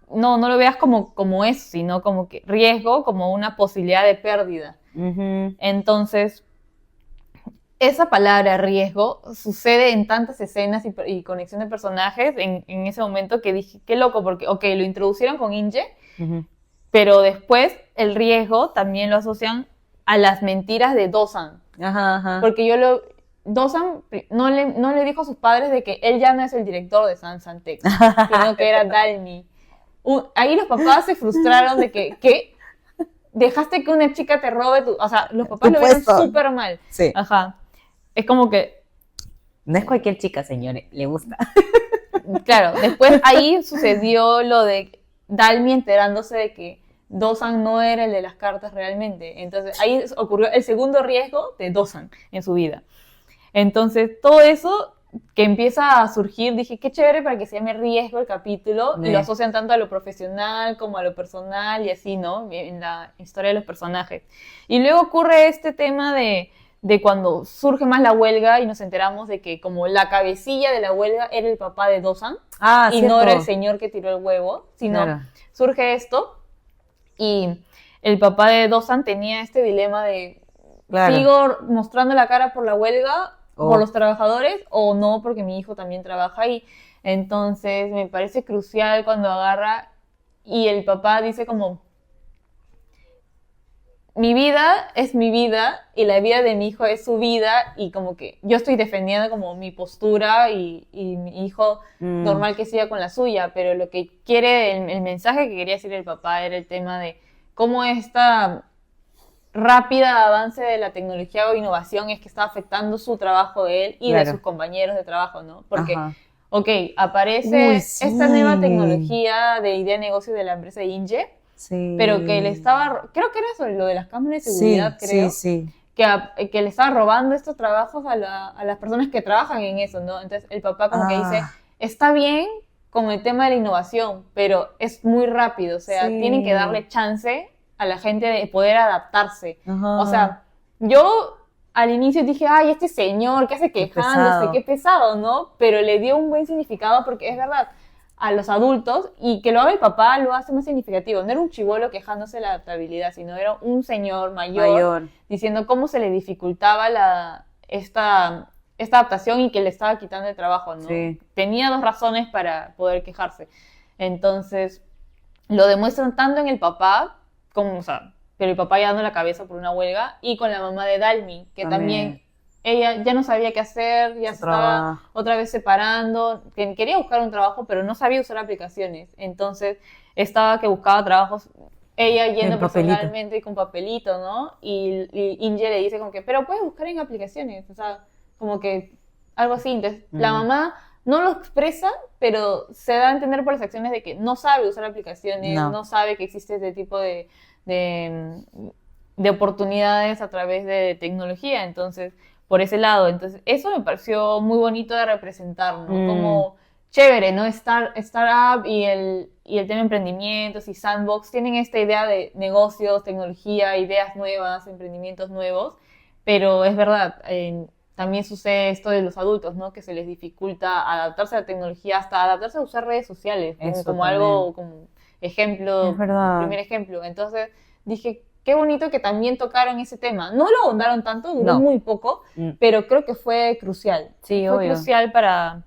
no lo veas como eso, sino como que riesgo, como una posibilidad de pérdida. Entonces, esa palabra riesgo sucede en tantas escenas y conexión de personajes en ese momento que dije, qué loco, porque lo introducieron con Inge, pero después el riesgo también lo asocian a las mentiras de Dosan. Porque Dosan no le dijo a sus padres de que él ya no es el director de Sansantec, sino que era Dalmi. Ahí los papás se frustraron de que, ¿qué? Dejaste que una chica te robe o sea, los papás lo vieron súper mal. Sí. Es como que No es cualquier chica, señores, le gusta. Claro, después ahí sucedió lo de Dalmi enterándose de que Dosan no era el de las cartas realmente. Entonces ahí ocurrió el segundo riesgo de Dosan en su vida. Entonces todo eso que empieza a surgir, dije, qué chévere para que se llame riesgo el capítulo, y lo asocian tanto a lo profesional como a lo personal y así, ¿no? En la historia de los personajes. Y luego ocurre este tema de cuando surge más la huelga y nos enteramos de que como la cabecilla de la huelga era el papá de Dosan, y cierto. no era el señor que tiró el huevo, sino surge esto, y el papá de Dosan tenía este dilema de ¿sigo mostrando la cara por la huelga, por los trabajadores, o no, porque mi hijo también trabaja ahí? Entonces me parece crucial cuando agarra y el papá dice como, mi vida es mi vida y la vida de mi hijo es su vida, y como que yo estoy defendiendo como mi postura y mi hijo normal que siga con la suya, pero lo que quiere, el mensaje que quería decir el papá era el tema de cómo esta rápida avance de la tecnología o innovación es que está afectando su trabajo de él y de sus compañeros de trabajo, ¿no? Porque, aparece esta nueva tecnología de idea de negocio de la empresa Inge, pero que le estaba, creo que era sobre lo de las cámaras de seguridad, que le estaba robando estos trabajos a las personas que trabajan en eso, ¿no? Entonces el papá como que dice, está bien con el tema de la innovación, pero es muy rápido, o sea, tienen que darle chance a la gente de poder adaptarse. O sea, yo al inicio dije, ay, este señor que hace quejándose, qué pesado, ¿no? Pero le dio un buen significado porque es verdad, a los adultos, y que lo haga el papá lo hace más significativo. No era un chibolo quejándose de la adaptabilidad, sino era un señor mayor diciendo cómo se le dificultaba esta adaptación y que le estaba quitando el trabajo, ¿no? Tenía 2 razones para poder quejarse. Entonces, lo demuestran tanto en el papá, como, o sea, pero el papá ya dando la cabeza por una huelga, y con la mamá de Dalmi, que también ella ya no sabía qué hacer, ya se estaba otra vez separando, quería buscar un trabajo, pero no sabía usar aplicaciones. Entonces, estaba que buscaba trabajos, ella yendo personalmente con papelito, ¿no? Y Inge le dice como que, pero puedes buscar en aplicaciones, o sea, como que algo así. Entonces, la mamá no lo expresa, pero se da a entender por las acciones de que no sabe usar aplicaciones, no sabe que existe este tipo de oportunidades a través de tecnología. Entonces, por ese lado, entonces eso me pareció muy bonito de representar, ¿no? Como chévere, ¿no? Startup y el tema de emprendimientos y Sandbox tienen esta idea de negocios, tecnología, ideas nuevas, emprendimientos nuevos, pero es verdad, también sucede esto de los adultos, ¿no? Que se les dificulta adaptarse a la tecnología, hasta adaptarse a usar redes sociales, como algo, como ejemplo, primer ejemplo. Entonces dije, qué bonito que también tocaron ese tema. No lo ahondaron tanto, duró muy poco, pero creo que fue crucial. Sí, fue crucial para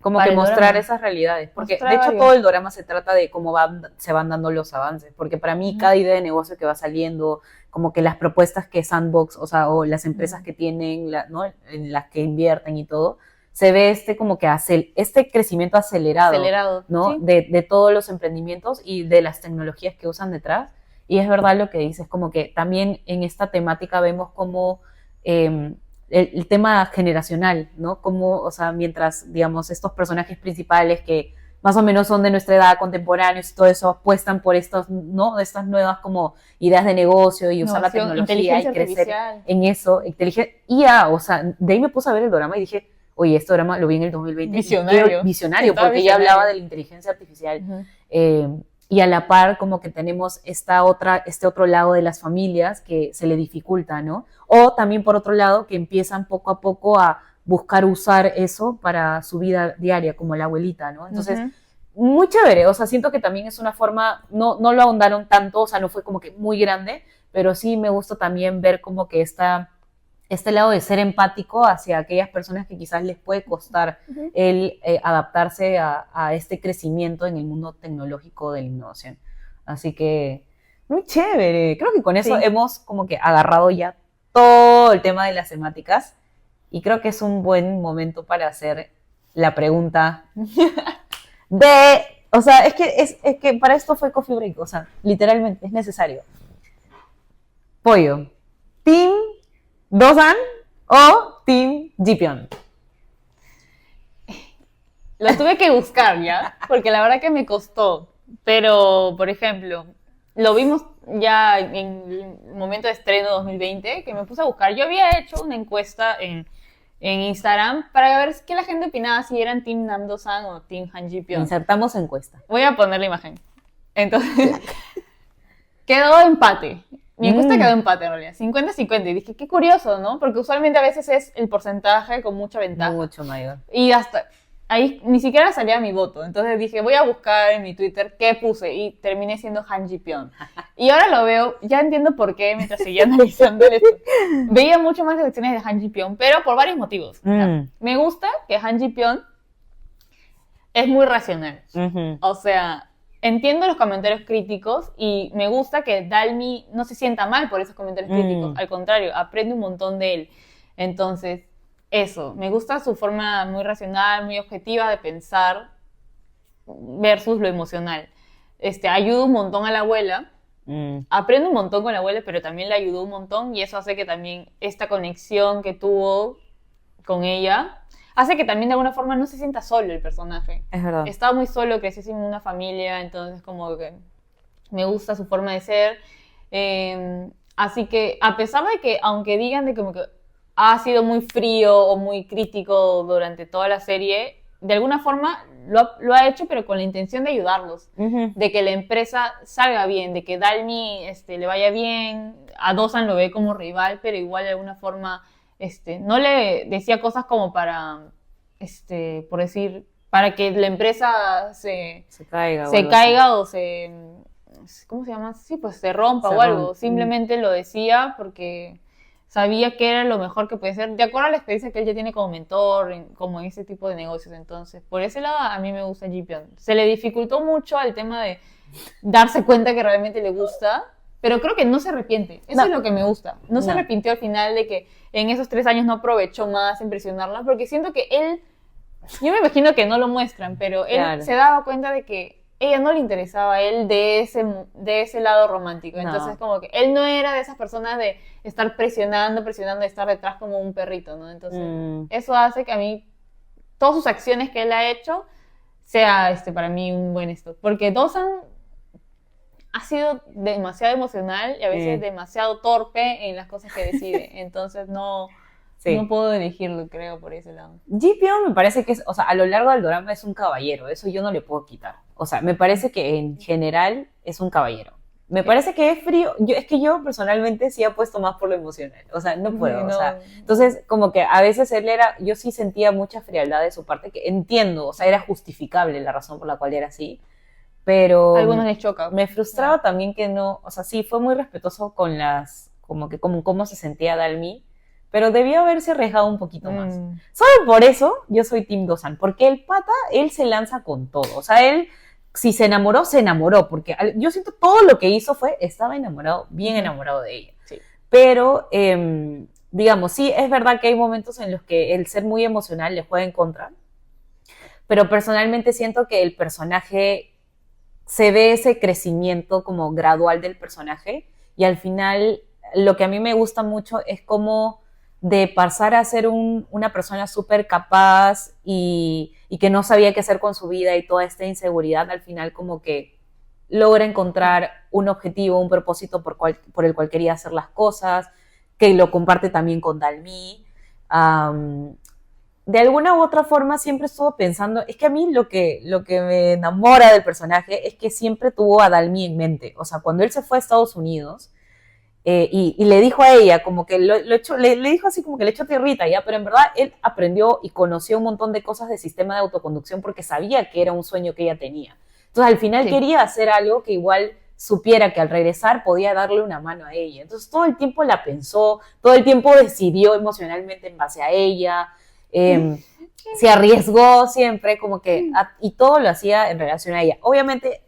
como que mostrar esas realidades. Porque de hecho todo el drama se trata de cómo se van dando los avances. Porque para mí cada idea de negocio que va saliendo, como que las propuestas que Sandbox, o las empresas que tienen, ¿no? En las que invierten y todo, se ve como que este crecimiento acelerado, ¿no? De todos los emprendimientos y de las tecnologías que usan detrás. Y es verdad lo que dices, como que también en esta temática vemos como el tema generacional, ¿no? Como, o sea, mientras, digamos, estos personajes principales que más o menos son de nuestra edad, contemporáneos y todo eso, apuestan por estas, ¿no? Estas nuevas como ideas de negocio y usar la tecnología y crecer en eso. IA, o sea, de ahí me puse a ver el drama y dije, oye, este drama lo vi en el 2020. Visionario, porque ella hablaba de la inteligencia artificial. Y a la par como que tenemos este otro lado de las familias que se le dificulta, ¿no? O también por otro lado que empiezan poco a poco a buscar usar eso para su vida diaria, como la abuelita, ¿no? Entonces, muy chévere, o sea, siento que también es una forma, no lo ahondaron tanto, o sea, no fue como que muy grande, pero sí me gusta también ver como que este lado de ser empático hacia aquellas personas que quizás les puede costar el adaptarse a este crecimiento en el mundo tecnológico de la innovación. Así que, muy chévere. Creo que con eso hemos como que agarrado ya todo el tema de las temáticas y creo que es un buen momento para hacer la pregunta o sea, es que para esto fue Coffee Break, o sea, literalmente es necesario. Pollo, ¿Team Dosan o Team Ji-Pyeon? Lo tuve que buscar, ¿ya? Porque la verdad que me costó. Pero, por ejemplo, lo vimos ya en el momento de estreno 2020, que me puse a buscar. Yo había hecho una encuesta en Instagram para ver qué la gente opinaba, si eran Team Nam-do-san o Team Han Ji-pyeon. Insertamos encuesta. Voy a poner la imagen. Entonces, quedó empate. Mi encuesta quedó empate en realidad, 50-50. Y dije, qué curioso, ¿no? Porque usualmente a veces es el porcentaje con mucha ventaja. Mucho mayor. Y hasta ahí ni siquiera salía mi voto. Entonces dije, voy a buscar en mi Twitter qué puse. Y terminé siendo Han Ji-pyeon. Y ahora lo veo, ya entiendo por qué mientras seguía analizando esto. Veía mucho más reacciones de Han Ji-pyeon, pero por varios motivos. O sea, me gusta que Han Ji-pyeon es muy racional. O sea, entiendo los comentarios críticos y me gusta que Dalmi no se sienta mal por esos comentarios críticos. Al contrario, aprende un montón de él. Entonces, eso, me gusta su forma muy racional, muy objetiva de pensar versus lo emocional. Ayuda un montón a la abuela. Aprende un montón con la abuela, pero también le ayudó un montón y eso hace que también esta conexión que tuvo con ella hace que también de alguna forma no se sienta solo el personaje. Es verdad. Estaba muy solo, creció sin una familia, entonces como que me gusta su forma de ser. Así que a pesar de que, aunque digan de como que ha sido muy frío o muy crítico durante toda la serie, de alguna forma lo ha hecho, pero con la intención de ayudarlos, de que la empresa salga bien, de que Dalmi le vaya bien. A Dosan lo ve como rival, pero igual de alguna forma no le decía cosas como para, por decir, para que la empresa se caiga o se, ¿cómo se llama? Sí, pues se rompa o algo. Simplemente lo decía porque sabía que era lo mejor que podía ser, de acuerdo a la experiencia que él ya tiene como mentor, como en ese tipo de negocios. Entonces, por ese lado, a mí me gusta Ji-pyeon. Se le dificultó mucho el tema de darse cuenta que realmente le gusta, pero creo que no se arrepiente. Eso es lo que me gusta. No se arrepintió al final de que en esos 3 años no aprovechó más impresionarla, porque siento que él, yo me imagino que no lo muestran, pero él se daba cuenta de que ella no le interesaba a él de ese lado romántico. Entonces, como que él no era de esas personas de estar presionando, de estar detrás como un perrito, ¿no? Entonces, eso hace que a mí, todas sus acciones que él ha hecho, sea para mí un buen esto. Porque Dosan ha sido demasiado emocional y a veces demasiado torpe en las cosas que decide. Entonces, no puedo elegirlo, creo, por ese lado. Ji-pyeon me parece que o sea, a lo largo del drama es un caballero, eso yo no le puedo quitar. O sea, me parece que en general es un caballero. Me parece que es frío, es que yo personalmente sí apuesto más por lo emocional, o sea, no puedo, o sea, entonces como que a veces yo sí sentía mucha frialdad de su parte, que entiendo, o sea, era justificable la razón por la cual era así, pero... A algunos les choca. Me frustraba también que no, o sea, sí, fue muy respetuoso con cómo se sentía Dalmi, pero debió haberse arriesgado un poquito más. Solo por eso yo soy Team Dosan, porque el pata, él se lanza con todo. O sea, él, si se enamoró, porque yo siento todo lo que hizo estaba enamorado, bien enamorado de ella. Sí. Pero, digamos, sí, es verdad que hay momentos en los que el ser muy emocional le juega en contra, pero personalmente siento que el personaje, se ve ese crecimiento como gradual del personaje, y al final lo que a mí me gusta mucho es como de pasar a ser una persona súper capaz y que no sabía qué hacer con su vida y toda esta inseguridad, al final como que logra encontrar un objetivo, un propósito por el cual quería hacer las cosas, que lo comparte también con Dalmi. De alguna u otra forma siempre estuvo pensando, es que a mí lo que me enamora del personaje es que siempre tuvo a Dalmi en mente. O sea, cuando él se fue a Estados Unidos, y le dijo a ella, como que le dijo así como que le echó tierrita, ¿ya? Pero en verdad él aprendió y conoció un montón de cosas de sistema de autoconducción porque sabía que era un sueño que ella tenía. Entonces al final quería hacer algo que igual supiera que al regresar podía darle una mano a ella. Entonces todo el tiempo la pensó, todo el tiempo decidió emocionalmente en base a ella, se arriesgó siempre, como que, y todo lo hacía en relación a ella. Obviamente,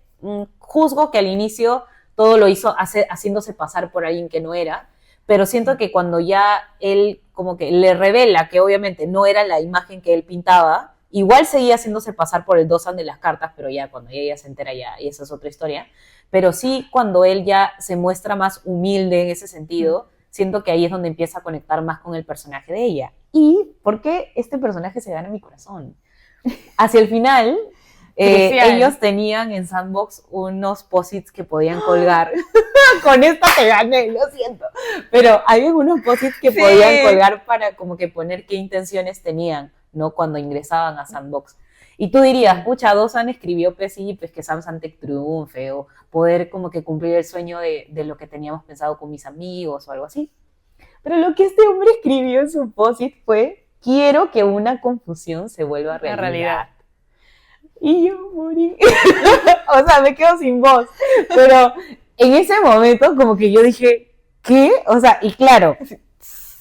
juzgo que al inicio todo lo hizo haciéndose pasar por alguien que no era, pero siento que cuando ya él como que le revela que obviamente no era la imagen que él pintaba, igual seguía haciéndose pasar por el Dosan de las cartas, pero ya cuando ella se entera ya, y esa es otra historia, pero sí cuando él ya se muestra más humilde en ese sentido, siento que ahí es donde empieza a conectar más con el personaje de ella. ¿Y por qué este personaje se gana mi corazón? hacia el final, Crucial. ellos tenían en Sandbox unos posits que podían colgar. Con esta te gané, lo siento. Pero había unos posits que Sí. podían colgar para como que poner qué intenciones tenían, ¿no? Cuando ingresaban a Sandbox. Y tú dirías, pucha, Dawson escribió pues sí, pues que Sam Santec triunfe, o poder como que cumplir el sueño de lo que teníamos pensado con mis amigos o algo así. Pero lo que este hombre escribió en su post-it fue, quiero que una confusión se vuelva La realidad. realidad. Y yo morí. O sea, me quedo sin voz. Pero en ese momento como que yo dije, ¿qué? O sea, y claro,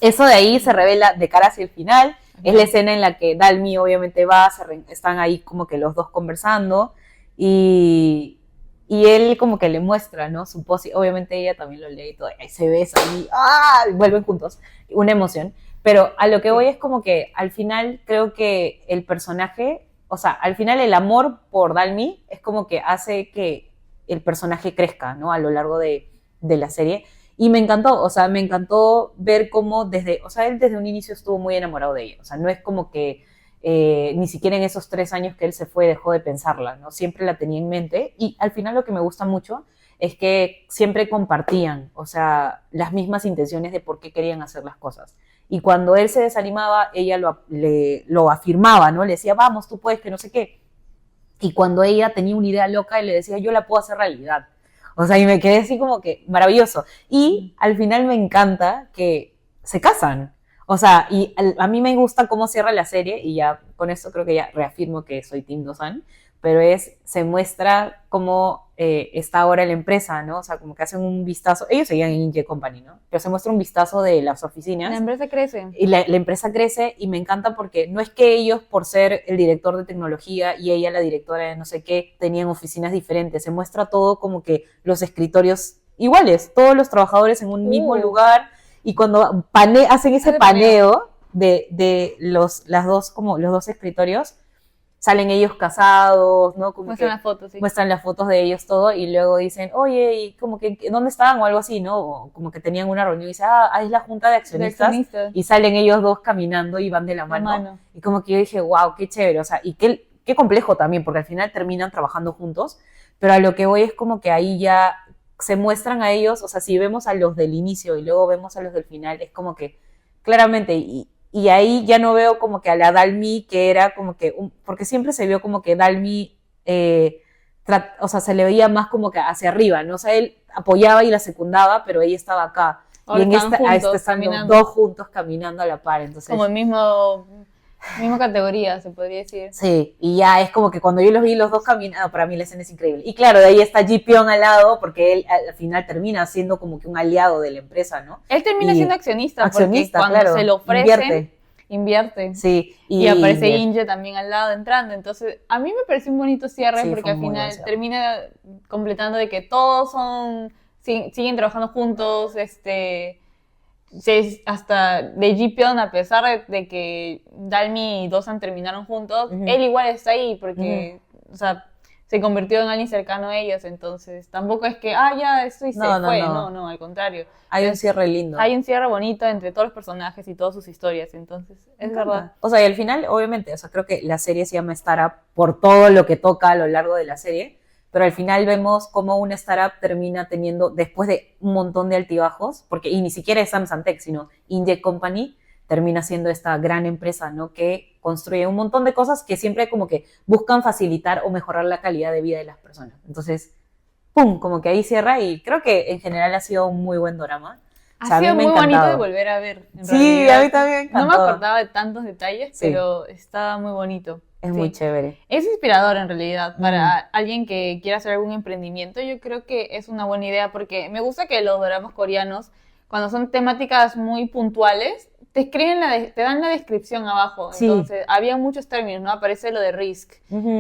eso de ahí se revela de cara hacia el final. Es la escena en la que Dalmi obviamente va, están ahí como que los dos conversando y él como que le muestra, ¿no? Su pose, obviamente ella también lo lee y todo, ahí se besan y ¡ah! Vuelven juntos, una emoción. Pero a lo que voy es como que al final creo que el personaje, o sea, al final el amor por Dalmi es como que hace que el personaje crezca, ¿no? A lo largo de la serie. Y me encantó, o sea, me encantó ver cómo o sea, él desde un inicio estuvo muy enamorado de ella. O sea, no es como que ni siquiera en esos 3 años que él se fue dejó de pensarla, ¿no? Siempre la tenía en mente. Y al final lo que me gusta mucho es que siempre compartían, o sea, las mismas intenciones de por qué querían hacer las cosas. Y cuando él se desanimaba, ella lo afirmaba, ¿no? Le decía, vamos, tú puedes, que no sé qué. Y cuando ella tenía una idea loca, él le decía, yo la puedo hacer realidad. O sea, y me quedé así como que maravilloso. Y al final me encanta que se casan. O sea, y a mí me gusta cómo cierra la serie, y ya con esto creo que ya reafirmo que soy Team Dosan, pero se muestra cómo está ahora la empresa, ¿no? O sea, como que hacen un vistazo, ellos seguían en Inge Company, ¿no? Pero se muestra un vistazo de las oficinas. La empresa crece. Y la empresa crece y me encanta porque no es que ellos, por ser el director de tecnología y ella la directora de no sé qué, tenían oficinas diferentes. Se muestra todo como que los escritorios iguales, todos los trabajadores en un mismo lugar, y cuando hacen ese paneo de los dos escritorios, salen ellos casados, ¿no? Como Muestran que las fotos, sí. muestran las fotos de ellos todo y luego dicen, oye, y como que, ¿dónde estaban? O algo así, ¿no? O como que tenían una reunión y dicen, es la junta de accionistas. Y salen ellos dos caminando y van de la mano. Y como que yo dije, wow, qué chévere, o sea, y qué complejo también, porque al final terminan trabajando juntos, pero a lo que voy es como que ahí ya se muestran a ellos, o sea, si vemos a los del inicio y luego vemos a los del final, es como que claramente, y ahí ya no veo como que a la Dalmi, que era como que, porque siempre se vio como que Dalmi, o sea, se le veía más como que hacia arriba, ¿no? O sea, él apoyaba y la secundaba, pero ella estaba acá. Ahora y están los dos juntos caminando a la par, entonces... Como el misma categoría, se podría decir. Sí, y ya es como que cuando yo los vi los dos caminando, para mí la escena es increíble. Y claro, de ahí está Ji-Pyong al lado, porque él al final termina siendo como que un aliado de la empresa, ¿no? Él termina siendo accionista, porque cuando claro, se lo ofrecen, invierte. Sí. Y aparece Inge también al lado entrando. Entonces, a mí me pareció un bonito cierre, Sí, porque al final termina completando de que todos siguen trabajando juntos, hasta de Ji-Pyong, a pesar de que Dalmi y Dosan terminaron juntos, él igual está ahí porque, o sea, se convirtió en alguien cercano a ellos, entonces tampoco es que, ya, esto y se fue, no, al contrario. Hay un cierre lindo. Hay un cierre bonito entre todos los personajes y todas sus historias, entonces, es verdad. O sea, y al final, obviamente, o sea, creo que la serie se llama Startup por todo lo que toca a lo largo de la serie, pero al final vemos cómo una startup termina teniendo, después de un montón de altibajos, y ni siquiera es Sam Santec, sino Inge Company, termina siendo esta gran empresa, ¿no? Que construye un montón de cosas que siempre como que buscan facilitar o mejorar la calidad de vida de las personas. Entonces, ¡pum! Como que ahí cierra, y creo que en general ha sido un muy buen drama. Ha sido muy bonito de volver a ver. Sí, a mí también me encantó. No me acordaba de tantos detalles, pero estaba muy bonito. Es muy chévere. Es inspirador en realidad para alguien que quiera hacer algún emprendimiento. Yo creo que es una buena idea porque me gusta que los dramas coreanos, cuando son temáticas muy puntuales, te dan la descripción abajo. Sí. Entonces, había muchos términos, ¿no? Aparece lo de risk,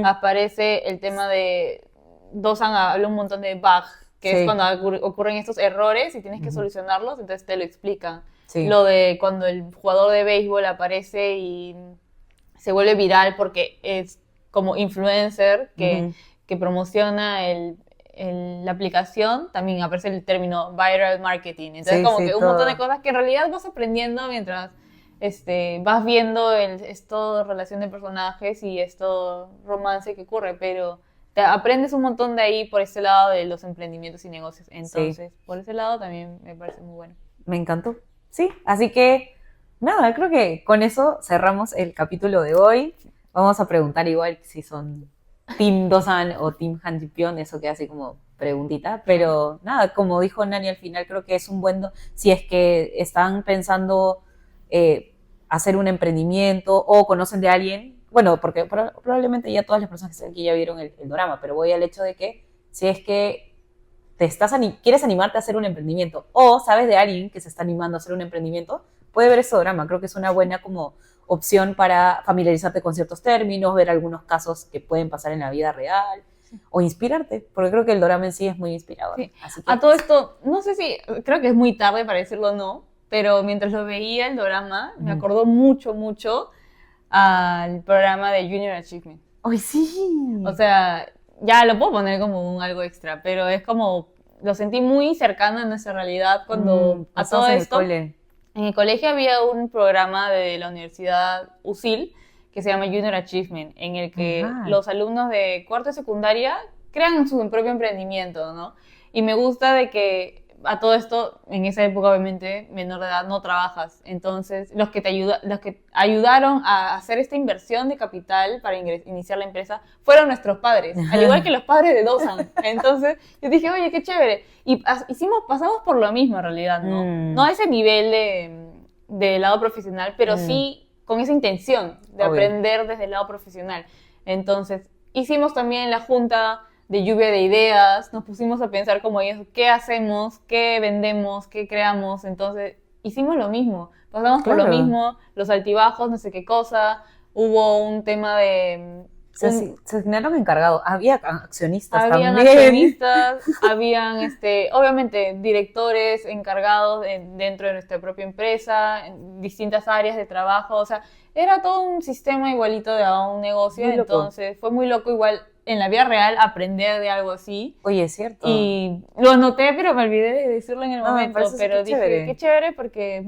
aparece el tema de... Dosan habla un montón de bug, que es cuando ocurren estos errores y tienes que solucionarlos, entonces te lo explican. Sí. Lo de cuando el jugador de béisbol aparece y se vuelve viral porque es como influencer que promociona la aplicación, también aparece el término viral marketing. Entonces como que un montón de cosas que en realidad vas aprendiendo mientras vas viendo esto relación de personajes y esto romance que ocurre, pero te aprendes un montón de ahí por ese lado de los emprendimientos y negocios. Entonces, por ese lado también me parece muy bueno. Me encantó. Sí, así que nada, creo que con eso cerramos el capítulo de hoy. Vamos a preguntar igual si son Team Dosan o Team Han Ji-pyeon, eso queda así como preguntita, pero nada, como dijo Nani al final, creo que es un buen, si es que están pensando hacer un emprendimiento o conocen de alguien, bueno, porque probablemente ya todas las personas que están aquí ya vieron el drama, pero voy al hecho de que si es que quieres animarte a hacer un emprendimiento o sabes de alguien que se está animando a hacer un emprendimiento, puede ver ese drama. Creo que es una buena como opción para familiarizarte con ciertos términos, ver algunos casos que pueden pasar en la vida real o inspirarte, porque creo que el drama en sí es muy inspirador. Sí. Así que, A todo esto, no sé si, creo que es muy tarde para decirlo o no, pero mientras lo veía el drama, me acordó mucho al programa de Junior Achievement. ¡Ay, sí! O sea, ya lo puedo poner como un algo extra, pero es como, lo sentí muy cercano a nuestra realidad cuando a todo esto, en el colegio había un programa de la Universidad USIL que se llama Junior Achievement, en el que los alumnos de cuarto de secundaria crean su propio emprendimiento, ¿no? Y me gusta de que a todo esto, en esa época obviamente, menor de edad, no trabajas. Entonces, los que ayudaron a hacer esta inversión de capital para iniciar la empresa fueron nuestros padres, al igual que los padres de Dosan. Entonces, yo dije, oye, qué chévere. Y pasamos por lo mismo en realidad, ¿no? No a ese nivel de lado profesional, pero sí con esa intención de aprender desde el lado profesional. Entonces, hicimos también la junta de lluvia de ideas, nos pusimos a pensar como ellos, ¿qué hacemos? ¿Qué vendemos? ¿Qué creamos? Entonces, hicimos lo mismo, pasamos por lo mismo, los altibajos, no sé qué cosa, hubo un tema de... Se asignaron encargados, había accionistas habían también. Accionistas, habían obviamente directores encargados dentro de nuestra propia empresa, en distintas áreas de trabajo, o sea, era todo un sistema igualito de un negocio, entonces fue muy loco igual en la vida real aprender de algo así. Oye, es cierto. Y lo anoté, pero me olvidé de decirlo en el momento, pero dije, chévere. Qué chévere porque...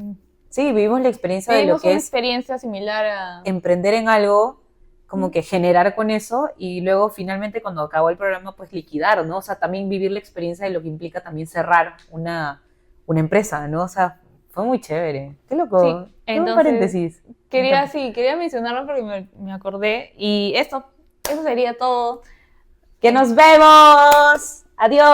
Sí, vivimos la experiencia de lo que es... una experiencia similar a... emprender en algo, como que generar con eso y luego finalmente cuando acabó el programa pues liquidar, ¿no? O sea, también vivir la experiencia de lo que implica también cerrar una empresa, ¿no? O sea, fue muy chévere. Qué loco. Sí, entonces, un paréntesis. Quería mencionarlo porque me acordé y eso sería todo. ¡Que nos vemos! ¡Adiós!